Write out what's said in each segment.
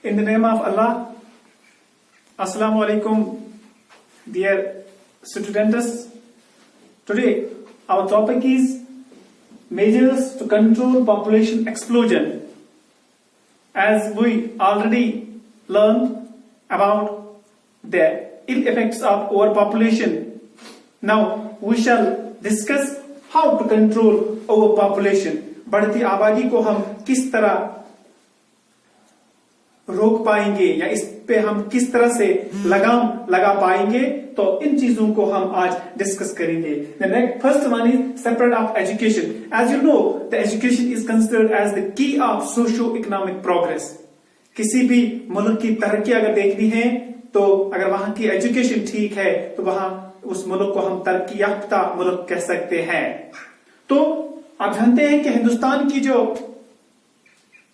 In the name of Allah, Assalamu alaikum, dear students. Today, our topic is measures to control population explosion. As we already learned about the ill effects of overpopulation, now we shall discuss how to control overpopulation. बढ़ती आबादी को हम किस तरह रोक पाएंगे या इस पे हम किस तरह से लगाम लगा पाएंगे, तो इन चीजों को हम आज डिस्कस करेंगे. The next first one is separate of education. As you know, the education is considered as the key of socio-economic progress. किसी भी मुल्क की तरक्की अगर देखनी है तो अगर वहां की एजुकेशन ठीक है तो वहां उस मुल्क को हम तरक्की याफ्ता मुल्क कह सकते हैं. तो आप जानते हैं कि हिंदुस्तान की जो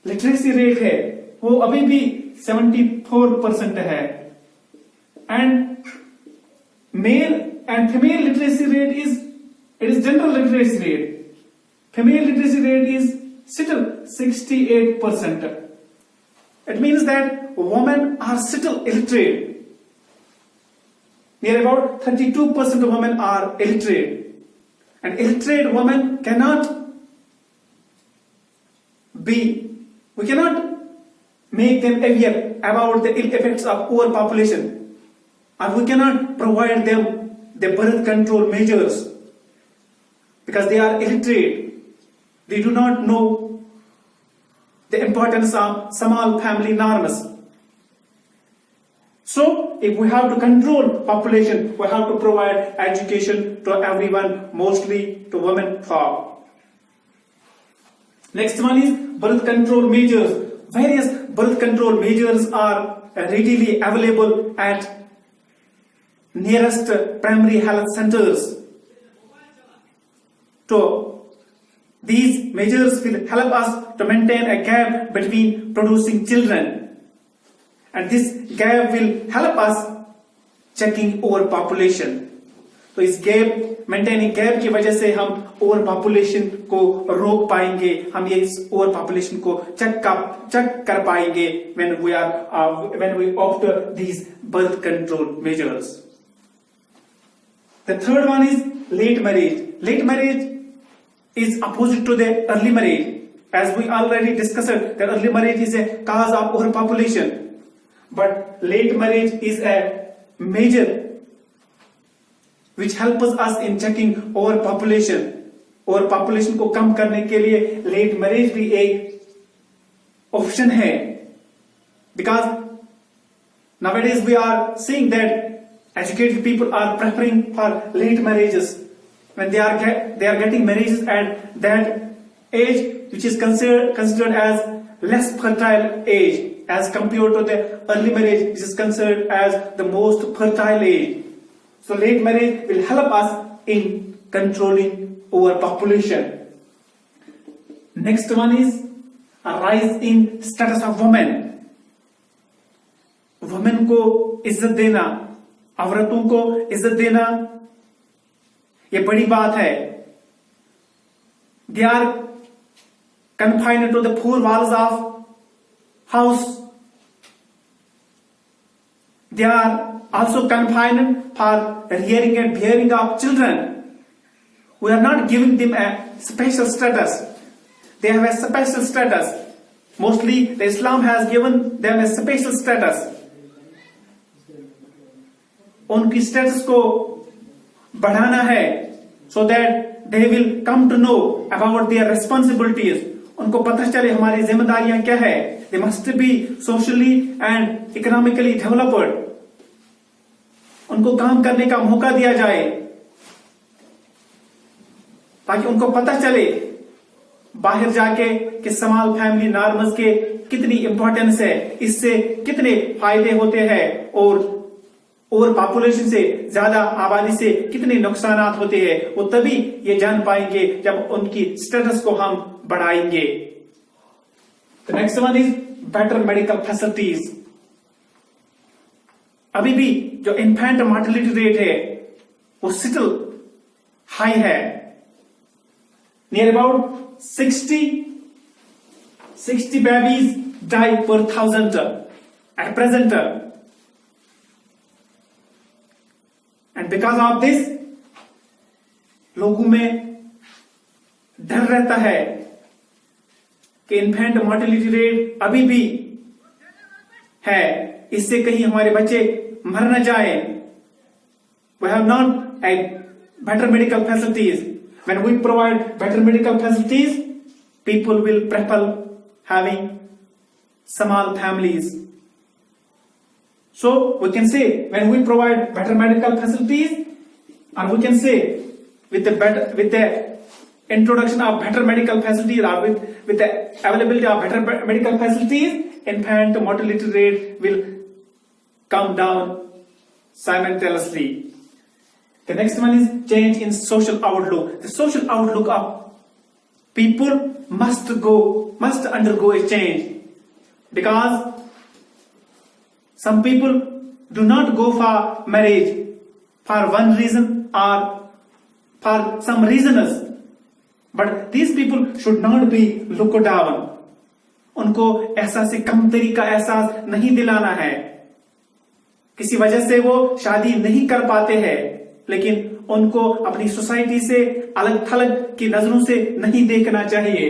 लिटरेसी रेट है वो अभी भी 74% है, and male and female literacy rate is general literacy rate. Female literacy rate is still 68%. It means that women are still illiterate. Near about 32% of women are illiterate, and illiterate women we cannot make them aware about the ill effects of overpopulation, and we cannot provide them the birth control measures because they are illiterate. They do not know the importance of small family norms. So, if we have to control population, we have to provide education to everyone, mostly to women for. Next one is birth control measures. Various birth control measures are readily available at nearest primary health centers. So, these measures will help us to maintain a gap between producing children, and this gap will help us checking overpopulation. तो इस gap maintaining gap की वजह से हम over population को रोक पाएंगे, हम ये इस ओवर पॉपुलेशन को चेक कर पाएंगे when we opt these birth control measures. The third one is late marriage. Late marriage is opposite to the early marriage. As we already discussed, that early marriage is a cause of overpopulation, but late marriage is a measure which helps us in checking overpopulation. Overpopulation को कम करने के लिए late marriage भी एक option है, because nowadays we are seeing that educated people are preferring for late marriages when they are getting marriages at that age which is considered as less fertile age as compared to the early marriage which is considered as the most fertile age. So late marriage will help us in controlling overpopulation. Next one is a rise in status of women. Women को इज्जत देना, औरतों को इज्जत देना, ये बड़ी बात है. They are confined to the four walls of house. They are also confined for rearing and bearing of children. We are not giving them a special status. They have a special status. Mostly the Islam has given them a special status. उनकी status को बढ़ाना है so that they will come to know about their responsibilities. उनको पता चले हमारी जिम्मेदारियां क्या है. They must be socially and economically developed. उनको काम करने का मौका दिया जाए ताकि उनको पता चले बाहर जाके कि स्मॉल फैमिली नॉर्म्स के कितनी इंपॉर्टेंस है, इससे कितने फायदे होते हैं और पॉपुलेशन से ज्यादा आबादी से कितने नुकसानात होते हैं. वो तभी ये जान पाएंगे जब उनकी स्टेटस को हम बढ़ाएंगे. The next one is better medical facilities. अभी भी जो इन्फेंट मॉर्टेलिटी रेट है वो स्टिल हाई है. Near about 60 babies die per 1,000 at present. And because of this, लोगों में डर रहता है कि इन्फेंट मोर्टेलिटी रेट अभी भी है, इससे कहीं हमारे बच्चे मर न जाए. We have not a better medical facilities. When we provide better medical facilities, people will prefer having small families. So we can say when we provide better medical facilities, or we can say with the introduction of better medical facilities, or with the availability of better medical facilities, infant mortality rate will come down simultaneously. The next one is change in social outlook. The social outlook of people must undergo a change, because some people do not go for marriage for one reason or for some reasons, but these people should not be looked down. उनको एहसास कमतरी का एहसास नहीं दिलाना है. किसी वजह से वो शादी नहीं कर पाते हैं, लेकिन उनको अपनी सोसाइटी से अलग थलग की नजरों से नहीं देखना चाहिए.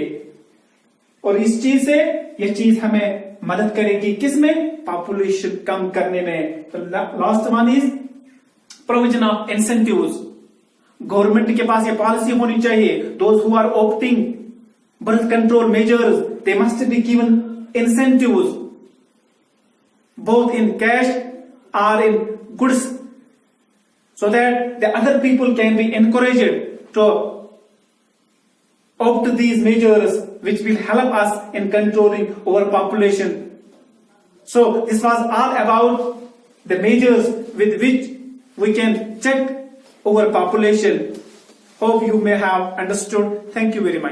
और इस चीज से ये चीज हमें मदद करेगी किसमें? पॉपुलेशन कम करने में. तो last one is provision of incentives. Government के पास ये पॉलिसी होनी चाहिए. Those who are opting birth control measures, they must be given incentives both in cash or in goods, so that the other people can be encouraged to opt these measures which will help us in controlling overpopulation. So this was all about the measures with which we can check overpopulation. Hope you may have understood. Thank you very much.